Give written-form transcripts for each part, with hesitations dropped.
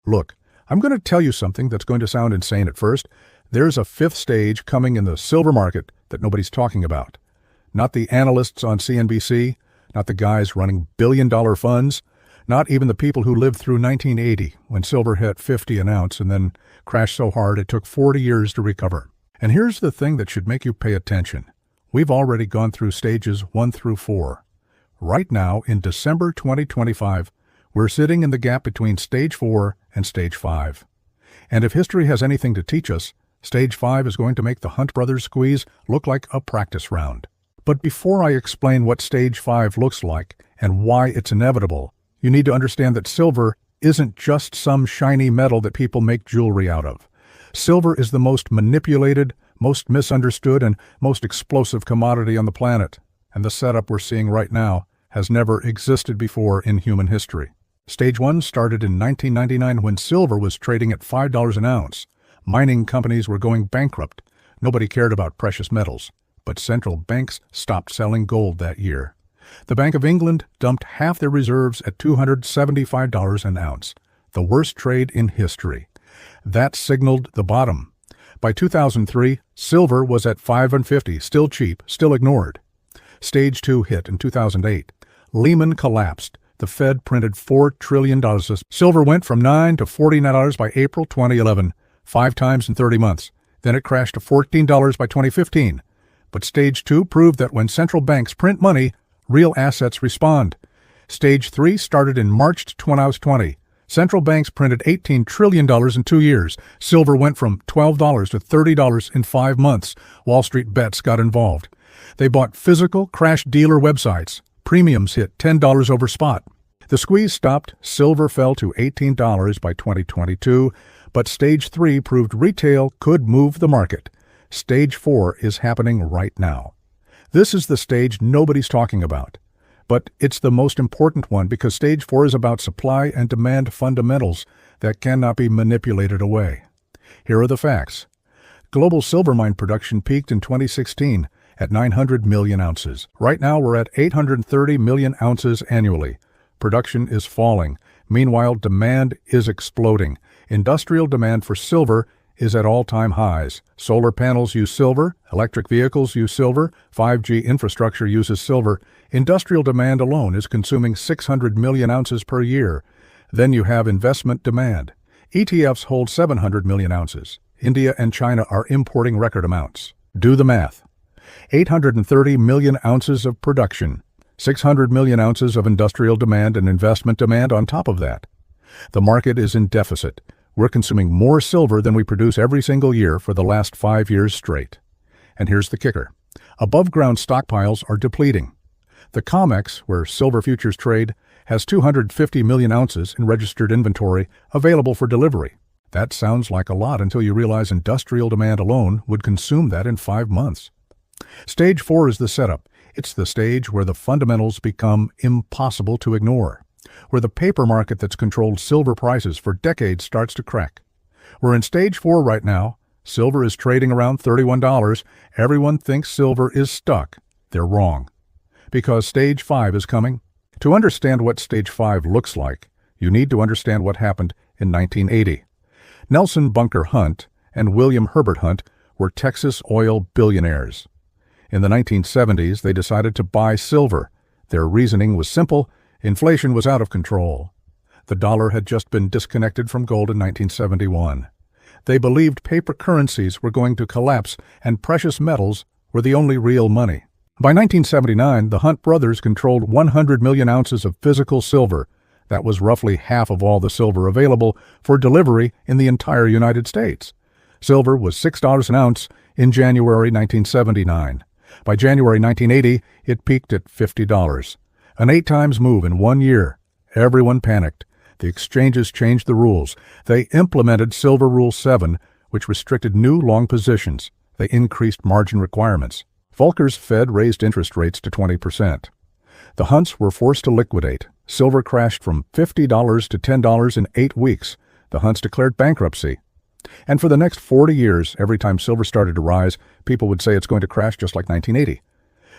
Look, I'm going to tell you something that's going to sound insane at first. There's a fifth stage coming in the silver market that nobody's talking about. Not the analysts on CNBC, not the guys running billion-dollar funds, not even the people who lived through 1980 when silver hit 50 an ounce and then crashed so hard it took 40 years to recover. And here's the thing that should make you pay attention. We've already gone through stages 1 through 4. Right now, in December 2025, we're sitting in the gap between stage 4 and stage 5. And if history has anything to teach us, stage 5 is going to make the Hunt Brothers squeeze look like a practice round. But before I explain what stage 5 looks like and why it's inevitable, you need to understand that silver isn't just some shiny metal that people make jewelry out of. Silver is the most manipulated, most misunderstood, and most explosive commodity on the planet. And the setup we're seeing right now has never existed before in human history. Stage 1 started in 1999 when silver was trading at $5 an ounce. Mining companies were going bankrupt. Nobody cared about precious metals. But central banks stopped selling gold that year. The Bank of England dumped half their reserves at $275 an ounce, the worst trade in history. That signaled the bottom. By 2003, silver was at $5.50, still cheap, still ignored. Stage 2 hit in 2008. Lehman collapsed. The Fed printed $4 trillion. Silver went from $9 to $49 by April 2011, 5 times in 30 months. Then it crashed to $14 by 2015. But Stage 2 proved that when central banks print money, real assets respond. Stage 3 started in March 2020. Central banks printed $18 trillion in 2 years. Silver went from $12 to $30 in 5 months. Wall Street bets got involved. They bought physical crash dealer websites. Premiums hit $10 over spot. The squeeze stopped. Silver fell to $18 by 2022. But Stage 3 proved retail could move the market. Stage 4 is happening right now. This is the stage nobody's talking about. But it's the most important one because Stage 4 is about supply and demand fundamentals that cannot be manipulated away. Here are the facts. Global silver mine production peaked in 2016 at 900 million ounces. Right now we're at 830 million ounces annually. Production is falling. Meanwhile, demand is exploding. Industrial demand for silver is at all-time highs. Solar panels use silver, electric vehicles use silver, 5G infrastructure uses silver. Industrial demand alone is consuming 600 million ounces per year. Then you have investment demand. ETFs hold 700 million ounces. India and China are importing record amounts. Do the math. 830 million ounces of production, 600 million ounces of industrial demand and investment demand on top of that. The market is in deficit. We're consuming more silver than we produce every single year for the last 5 years straight. And here's the kicker. Above-ground stockpiles are depleting. The COMEX, where silver futures trade, has 250 million ounces in registered inventory available for delivery. That sounds like a lot until you realize industrial demand alone would consume that in 5 months. Stage 4 is the setup. It's the stage where the fundamentals become impossible to ignore, where the paper market that's controlled silver prices for decades starts to crack. We're in Stage 4 right now. Silver is trading around $31. Everyone thinks silver is stuck. They're wrong. Because Stage 5 is coming. To understand what Stage 5 looks like, you need to understand what happened in 1980. Nelson Bunker Hunt and William Herbert Hunt were Texas oil billionaires. In the 1970s, they decided to buy silver. Their reasoning was simple. Inflation was out of control. The dollar had just been disconnected from gold in 1971. They believed paper currencies were going to collapse and precious metals were the only real money. By 1979, the Hunt brothers controlled 100 million ounces of physical silver. That was roughly half of all the silver available for delivery in the entire United States. Silver was $6 an ounce in January 1979. By January 1980, it peaked at $50. An 8 times move in 1 year. Everyone panicked. The exchanges changed the rules. They implemented Silver Rule 7, which restricted new long positions. They increased margin requirements. Volcker's Fed raised interest rates to 20%. The Hunts were forced to liquidate. Silver crashed from $50 to $10 in 8 weeks. The Hunts declared bankruptcy. And for the next 40 years, every time silver started to rise, people would say it's going to crash just like 1980.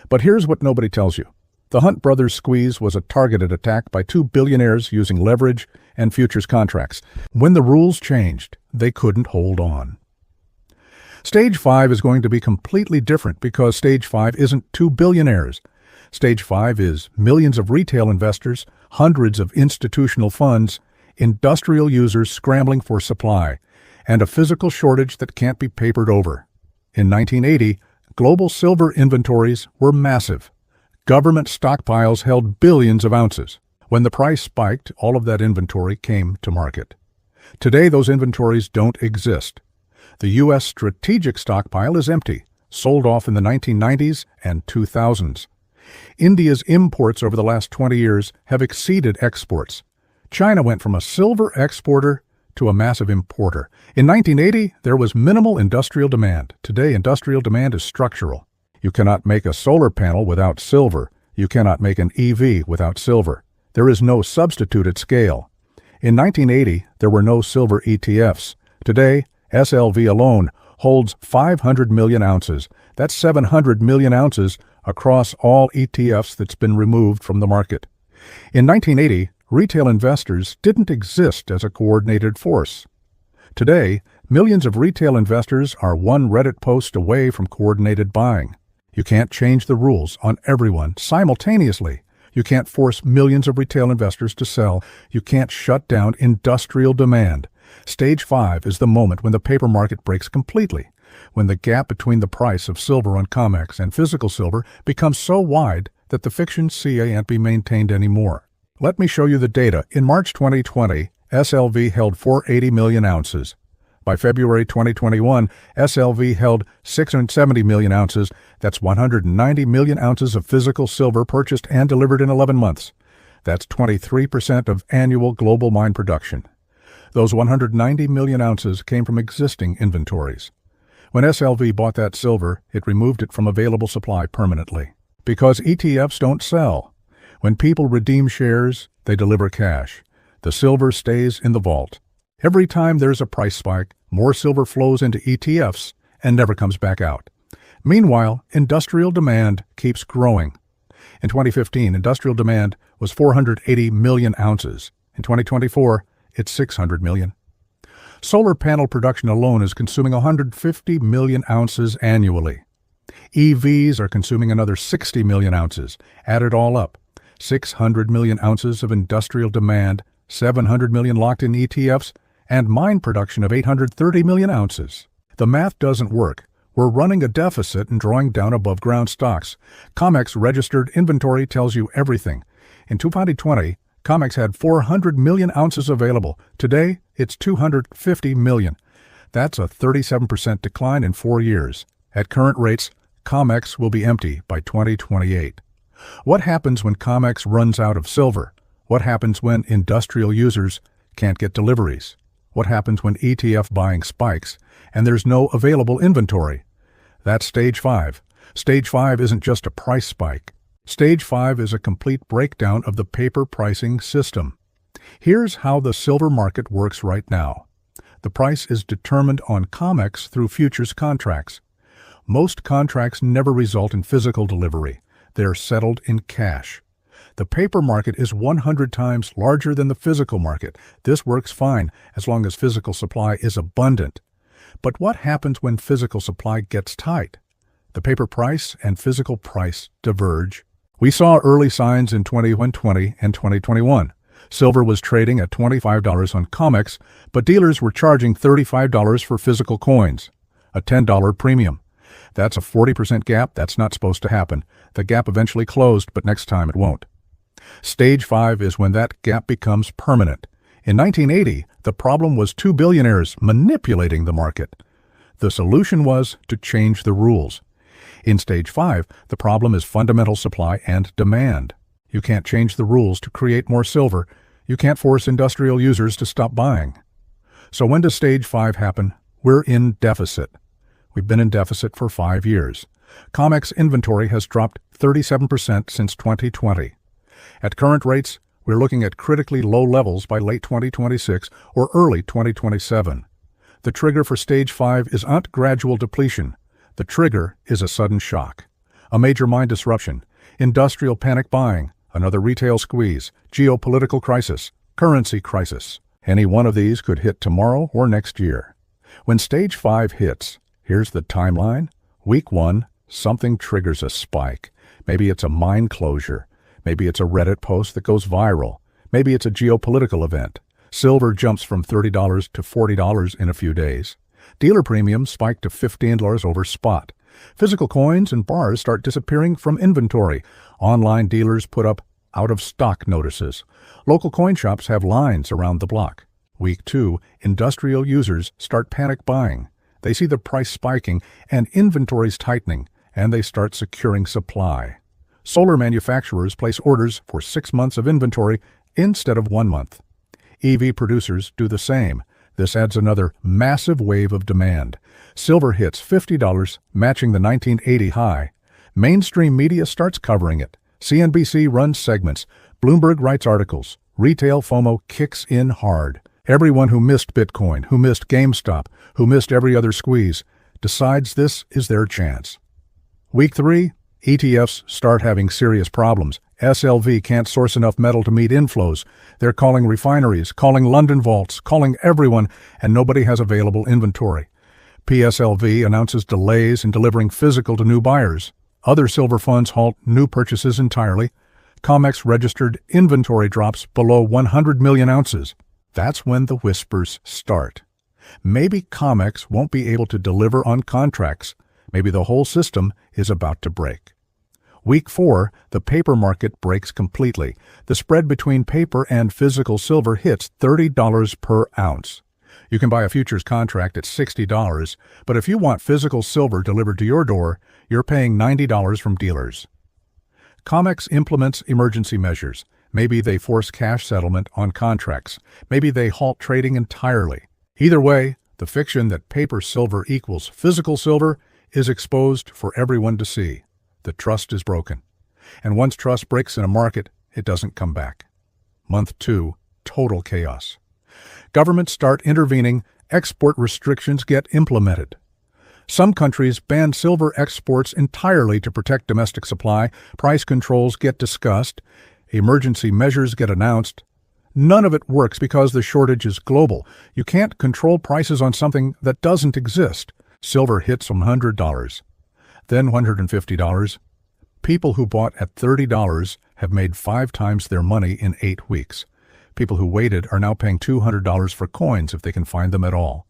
But here's what nobody tells you. The Hunt brothers squeeze was a targeted attack by two billionaires using leverage and futures contracts. When the rules changed, they couldn't hold on. Stage 5 is going to be completely different because Stage 5 isn't two billionaires. Stage 5 is millions of retail investors, hundreds of institutional funds, industrial users scrambling for supply, and a physical shortage that can't be papered over. In 1980, global silver inventories were massive. Government stockpiles held billions of ounces. When the price spiked, all of that inventory came to market. Today, those inventories don't exist. The U.S. strategic stockpile is empty, sold off in the 1990s and 2000s. India's imports over the last 20 years have exceeded exports. China went from a silver exporter to a massive importer. In 1980, there was minimal industrial demand. Today, industrial demand is structural. You cannot make a solar panel without silver. You cannot make an EV without silver. There is no substitute at scale. In 1980, there were no silver ETFs. Today, SLV alone holds 500 million ounces. That's 700 million ounces across all ETFs that's been removed from the market. In 1980, retail investors didn't exist as a coordinated force. Today, millions of retail investors are one Reddit post away from coordinated buying. You can't change the rules on everyone simultaneously. You can't force millions of retail investors to sell. You can't shut down industrial demand. Stage 5 is the moment when the paper market breaks completely, when the gap between the price of silver on COMEX and physical silver becomes so wide that the fiction can't be maintained anymore. Let me show you the data. In March 2020, SLV held 480 million ounces. By February 2021, SLV held 670 million ounces. That's 190 million ounces of physical silver purchased and delivered in 11 months. That's 23% of annual global mine production. Those 190 million ounces came from existing inventories. When SLV bought that silver, it removed it from available supply permanently. Because ETFs don't sell. When people redeem shares, they deliver cash. The silver stays in the vault. Every time there's a price spike, more silver flows into ETFs and never comes back out. Meanwhile, industrial demand keeps growing. In 2015, industrial demand was 480 million ounces. In 2024, it's 600 million. Solar panel production alone is consuming 150 million ounces annually. EVs are consuming another 60 million ounces. Add it all up. 600 million ounces of industrial demand, 700 million locked in ETFs, and mine production of 830 million ounces. The math doesn't work. We're running a deficit and drawing down above-ground stocks. COMEX registered inventory tells you everything. In 2020, COMEX had 400 million ounces available. Today, it's 250 million. That's a 37% decline in 4 years. At current rates, COMEX will be empty by 2028. What happens when COMEX runs out of silver? What happens when industrial users can't get deliveries? What happens when ETF buying spikes and there's no available inventory? That's Stage 5. Stage 5 isn't just a price spike. Stage 5 is a complete breakdown of the paper pricing system. Here's how the silver market works right now. The price is determined on COMEX through futures contracts. Most contracts never result in physical delivery. They're settled in cash. The paper market is 100 times larger than the physical market. This works fine as long as physical supply is abundant. But what happens when physical supply gets tight? The paper price and physical price diverge. We saw early signs in 2020 and 2021. Silver was trading at $25 on COMEX, but dealers were charging $35 for physical coins, a $10 premium. That's a 40% gap. That's not supposed to happen. The gap eventually closed, but next time it won't. Stage 5 is when that gap becomes permanent. In 1980, the problem was two billionaires manipulating the market. The solution was to change the rules. In Stage 5, the problem is fundamental supply and demand. You can't change the rules to create more silver. You can't force industrial users to stop buying. So when does Stage 5 happen? We're in deficit. We've been in deficit for 5 years. COMEX inventory has dropped 37% since 2020. At current rates, we're looking at critically low levels by late 2026 or early 2027. The trigger for Stage 5 is not gradual depletion. The trigger is a sudden shock, a major mine disruption. Industrial panic buying, another retail squeeze, geopolitical crisis, currency crisis. Any one of these could hit tomorrow or next year. When Stage 5 hits, here's the timeline. Week 1, something triggers a spike. Maybe it's a mine closure. Maybe it's a Reddit post that goes viral. Maybe it's a geopolitical event. Silver jumps from $30 to $40 in a few days. Dealer premiums spike to $15 over spot. Physical coins and bars start disappearing from inventory. Online dealers put up out-of-stock notices. Local coin shops have lines around the block. Week 2, industrial users start panic buying. They see the price spiking and inventories tightening, and they start securing supply. Solar manufacturers place orders for 6 months of inventory instead of 1 month. EV producers do the same. This adds another massive wave of demand. Silver hits $50, matching the 1980 high. Mainstream media starts covering it. CNBC runs segments. Bloomberg writes articles. Retail FOMO kicks in hard. Everyone who missed Bitcoin, who missed GameStop, who missed every other squeeze, decides this is their chance. Week 3, ETFs start having serious problems. SLV can't source enough metal to meet inflows. They're calling refineries, calling London vaults, calling everyone, and nobody has available inventory. PSLV announces delays in delivering physical to new buyers. Other silver funds halt new purchases entirely. COMEX registered inventory drops below 100 million ounces. That's when the whispers start. Maybe COMEX won't be able to deliver on contracts. Maybe the whole system is about to break. Week 4, the paper market breaks completely. The spread between paper and physical silver hits $30 per ounce. You can buy a futures contract at $60, but if you want physical silver delivered to your door, you're paying $90 from dealers. COMEX implements emergency measures. Maybe they force cash settlement on contracts. Maybe they halt trading entirely. Either way, the fiction that paper silver equals physical silver is exposed for everyone to see. The trust is broken. And once trust breaks in a market, it doesn't come back. Month 2, total chaos. Governments start intervening, export restrictions get implemented. Some countries ban silver exports entirely to protect domestic supply, price controls get discussed, emergency measures get announced. None of it works because the shortage is global. You can't control prices on something that doesn't exist. Silver hits $100, then $150. People who bought at $30 have made 5 times their money in 8 weeks. People who waited are now paying $200 for coins if they can find them at all.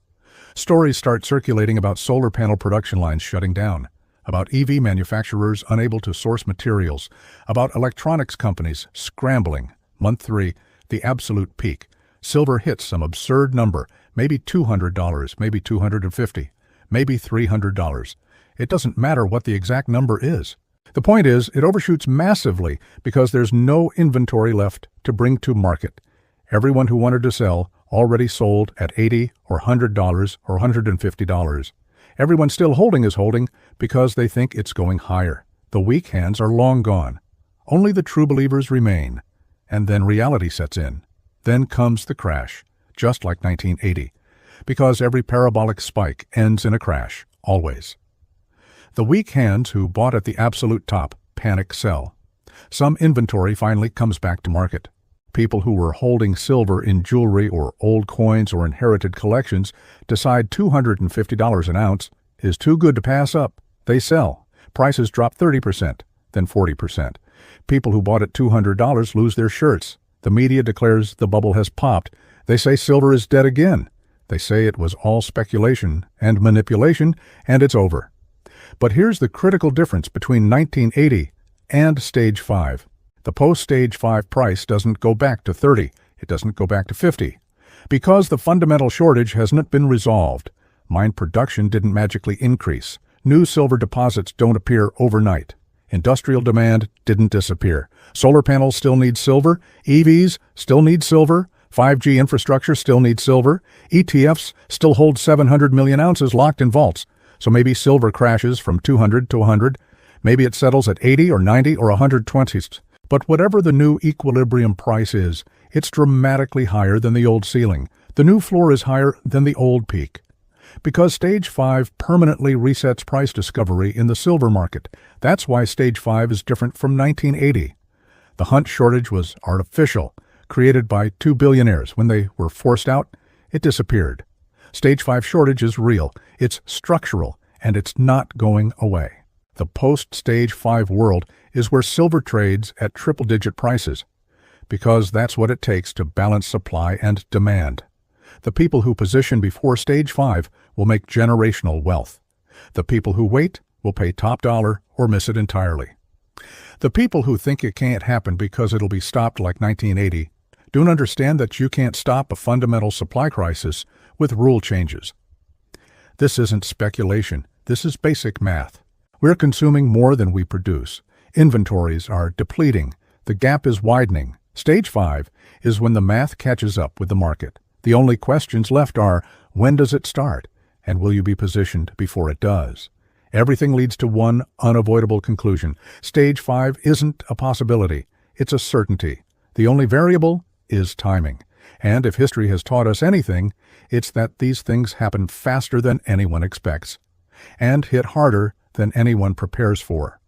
Stories start circulating about solar panel production lines shutting down, about EV manufacturers unable to source materials, about electronics companies scrambling. Month 3, the absolute peak. Silver hits some absurd number, maybe $200, maybe $250, maybe $300. It doesn't matter what the exact number is. The point is, it overshoots massively because there's no inventory left to bring to market. Everyone who wanted to sell already sold at $80 or $100 or $150. Everyone still holding is holding because they think it's going higher. The weak hands are long gone. Only the true believers remain. And then reality sets in. Then comes the crash, just like 1980. Because every parabolic spike ends in a crash, always. The weak hands who bought at the absolute top panic sell. Some inventory finally comes back to market. People who were holding silver in jewelry or old coins or inherited collections decide $250 an ounce is too good to pass up. They sell. Prices drop 30%, then 40%. People who bought at $200 lose their shirts. The media declares the bubble has popped. They say silver is dead again. They say it was all speculation and manipulation, and it's over. But here's the critical difference between 1980 and Stage 5. The post-Stage 5 price doesn't go back to 30. It doesn't go back to 50. Because the fundamental shortage hasn't been resolved. Mine production didn't magically increase. New silver deposits don't appear overnight. Industrial demand didn't disappear. Solar panels still need silver. EVs still need silver. 5G infrastructure still needs silver. ETFs still hold 700 million ounces locked in vaults. So maybe silver crashes from 200 to 100. Maybe it settles at 80 or 90 or 120. But whatever the new equilibrium price is, it's dramatically higher than the old ceiling. The new floor is higher than the old peak. Because Stage 5 permanently resets price discovery in the silver market. That's why Stage 5 is different from 1980. The hunt shortage was artificial, created by two billionaires. When they were forced out, it disappeared. Stage 5 shortage is real, it's structural, and it's not going away. The post-Stage 5 world is where silver trades at triple-digit prices, because that's what it takes to balance supply and demand. The people who position before Stage 5 will make generational wealth. The people who wait will pay top dollar or miss it entirely. The people who think it can't happen because it'll be stopped like 1980 don't understand that you can't stop a fundamental supply crisis with rule changes. This isn't speculation. This is basic math. We're consuming more than we produce. Inventories are depleting. The gap is widening. Stage 5 is when the math catches up with the market. The only questions left are, when does it start? And will you be positioned before it does? Everything leads to one unavoidable conclusion. Stage 5 isn't a possibility. It's a certainty. The only variable is timing. And if history has taught us anything, it's that these things happen faster than anyone expects and hit harder than anyone prepares for.